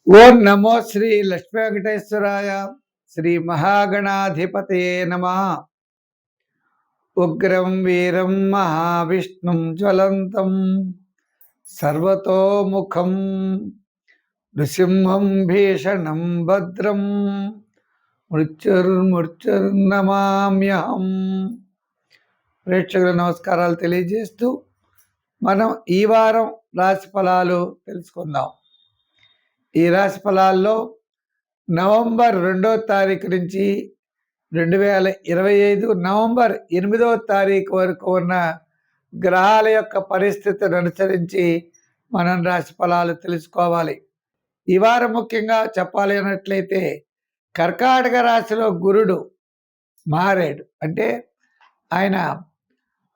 ఓం నమో శ్రీ లక్ష్మీ వెంకటేశ్వరాయ. శ్రీ మహాగణాధిపతయే నమః. ఉగ్రం వీరం మహావిష్ణుం జ్వలంతం సర్వతోముఖం నృసింహం భీషణం భద్రం మృత్యుర్నమామ్యహం. ప్రేక్షకుల నమస్కారాలు తెలియజేస్తూ మనం ఈ వారం రాశి ఫలాలు తెలుసుకుందాం. ఈ రాశి ఫలాల్లో నవంబర్ 2వ తారీఖు నుంచి 2025 నవంబర్ 8వ తారీఖు వరకు ఉన్న గ్రహాల యొక్క పరిస్థితిని అనుసరించి మనం రాశి ఫలాలు తెలుసుకోవాలి. ఈ వారం ముఖ్యంగా చెప్పాలి అన్నట్లయితే కర్కాటక రాశిలో గురుడు మారాడు, అంటే ఆయన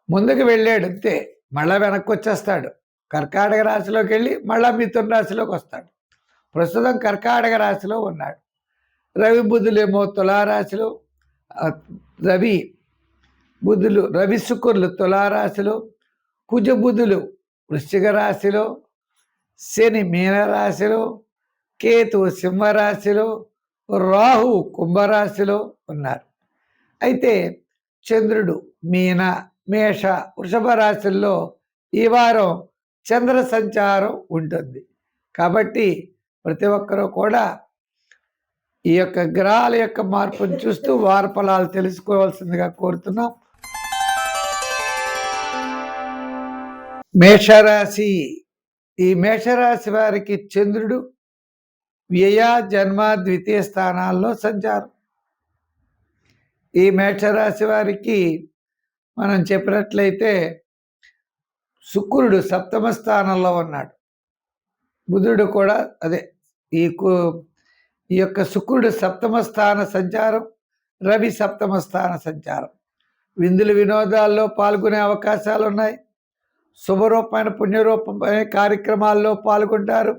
ముందుకు వెళ్ళాడు అంతే, మళ్ళా వెనక్కి వచ్చేస్తాడు. కర్కాటక రాశిలోకి వెళ్ళి మళ్ళా మిథున రాశిలోకి వస్తాడు. ప్రస్తుతం కర్కాటక రాశిలో ఉన్నాడు. రవి బుధులేమో తులారాశిలో, రవి శుక్రులు తులారాశిలో, కుజ బుధులు వృశ్చిక రాశిలో, శని మీనరాశిలో, కేతు సింహరాశిలో, రాహు కుంభరాశిలో ఉన్నారు. అయితే చంద్రుడు మీన, మేష, వృషభ రాశుల్లో ఈ వారం చంద్ర సంచారం ఉంటుంది. కాబట్టి ప్రతి ఒక్కరూ కూడా ఈ యొక్క గ్రహాల యొక్క మార్పును చూస్తూ వార ఫలాలు తెలుసుకోవాల్సిందిగా కోరుతున్నాం. మేషరాశి. ఈ మేషరాశి వారికి చంద్రుడు వ్యయ, జన్మ, ద్వితీయ స్థానాల్లో సంచారం. ఈ మేషరాశి వారికి మనం చెప్పినట్లయితే శుక్రుడు సప్తమ స్థానంలో ఉన్నాడు. బుధుడు కూడా అదే, ఈ యొక్క శుక్రుడు సప్తమ స్థాన సంచారం, రవి సప్తమ స్థాన సంచారం. విందులు వినోదాల్లో పాల్గొనే అవకాశాలు ఉన్నాయి. శుభరూపమైన పుణ్యరూపమైన కార్యక్రమాల్లో పాల్గొంటారు.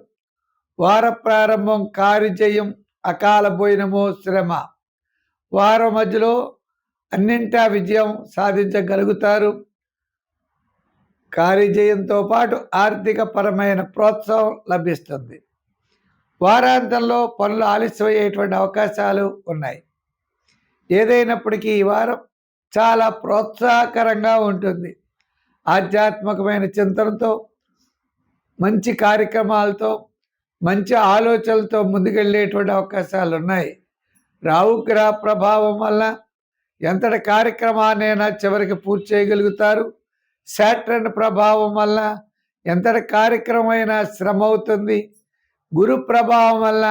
వార ప్రారంభం కార్యజయం, అకాల భోజనము, శ్రమ. వారం మధ్యలో అన్నింటా విజయం సాధించగలుగుతారు. కార్యజయంతో పాటు ఆర్థిక పరమైన ప్రోత్సాహం లభిస్తుంది. వారాంతంలో పనులు ఆలస్యమయ్యేటువంటి అవకాశాలు ఉన్నాయి. ఏదైనప్పటికీ ఈ వారం చాలా ప్రోత్సాహకరంగా ఉంటుంది. ఆధ్యాత్మికమైన చింతనతో, మంచి కార్యక్రమాలతో, మంచి ఆలోచనలతో ముందుకెళ్ళేటువంటి అవకాశాలు ఉన్నాయి. రాహుగ్రహ ప్రభావం వల్ల ఎంతటి కార్యక్రమాన్నైనా చివరికి పూర్తి చేయగలుగుతారు. శాటర్న్ ప్రభావం వల్ల ఎంతటి కార్యక్రమమైనా శ్రమ అవుతుంది. గురు ప్రభావం వల్ల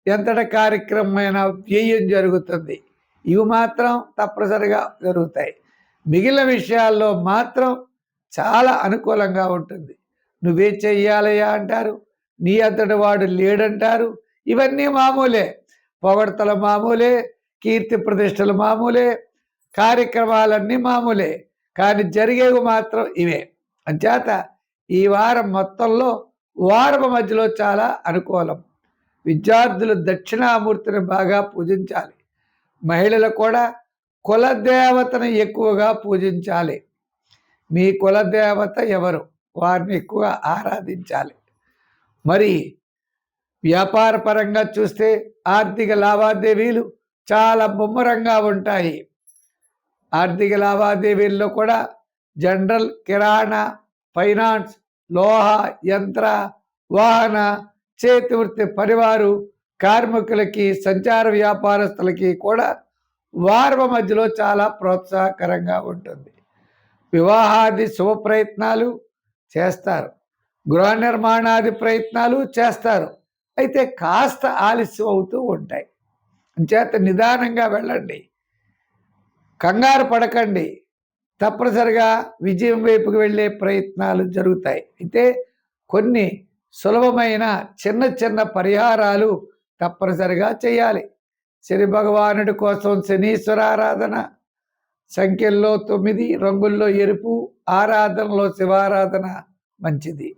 ఎంతటి కార్యక్రమమైనా వ్యయం జరుగుతుంది. ఇవి మాత్రం తప్పనిసరిగా జరుగుతాయి. మిగిలిన విషయాల్లో మాత్రం చాలా అనుకూలంగా ఉంటుంది. నువ్వే చెయ్యాలయ్యా అంటారు, నీ అంతటి వాడు లేడంటారు. ఇవన్నీ మామూలే. పొగడ్తల మామూలే, కీర్తి ప్రతిష్టలు మామూలే, కార్యక్రమాలన్నీ మామూలే. కానీ జరిగేవి మాత్రం ఇవే. అంచేత ఈ వారం మొత్తంలో వారం మధ్యలో చాలా అనుకూలం. విద్యార్థులు దక్షిణామూర్తిని బాగా పూజించాలి. మహిళలు కూడా కులదేవతను ఎక్కువగా పూజించాలి. మీ కులదేవత ఎవరు, వారిని ఎక్కువగా ఆరాధించాలి. మరి వ్యాపార పరంగా చూస్తే ఆర్థిక లావాదేవీలు చాలా ముమ్మరంగా ఉంటాయి. ఆర్థిక లావాదేవీల్లో కూడా జనరల్, కిరాణా, ఫైనాన్స్, లోహ, యంత్ర, వాహన, చేతి వృత్తి, పరివారు, కార్మికులకి, సంచార వ్యాపారస్తులకి కూడా వారం మధ్యలో చాలా ప్రోత్సాహకరంగా ఉంటుంది. వివాహాది శుభ ప్రయత్నాలు చేస్తారు. గృహ నిర్మాణాది ప్రయత్నాలు చేస్తారు. అయితే కాస్త ఆలస్యం అవుతూ ఉంటాయి. అంచేత నిదానంగా వెళ్ళండి, కంగారు పడకండి. తప్పనిసరిగా విజయం వైపుకు వెళ్ళే ప్రయత్నాలు జరుగుతాయి. అయితే కొన్ని సులభమైన చిన్న చిన్న పరిహారాలు తప్పనిసరిగా చేయాలి. శని భగవానుడి కోసం శనీశ్వర ఆరాధన, సంఖ్యల్లో 9, రంగుల్లో ఎరుపు, ఆరాధనలో శివారాధన మంచిది.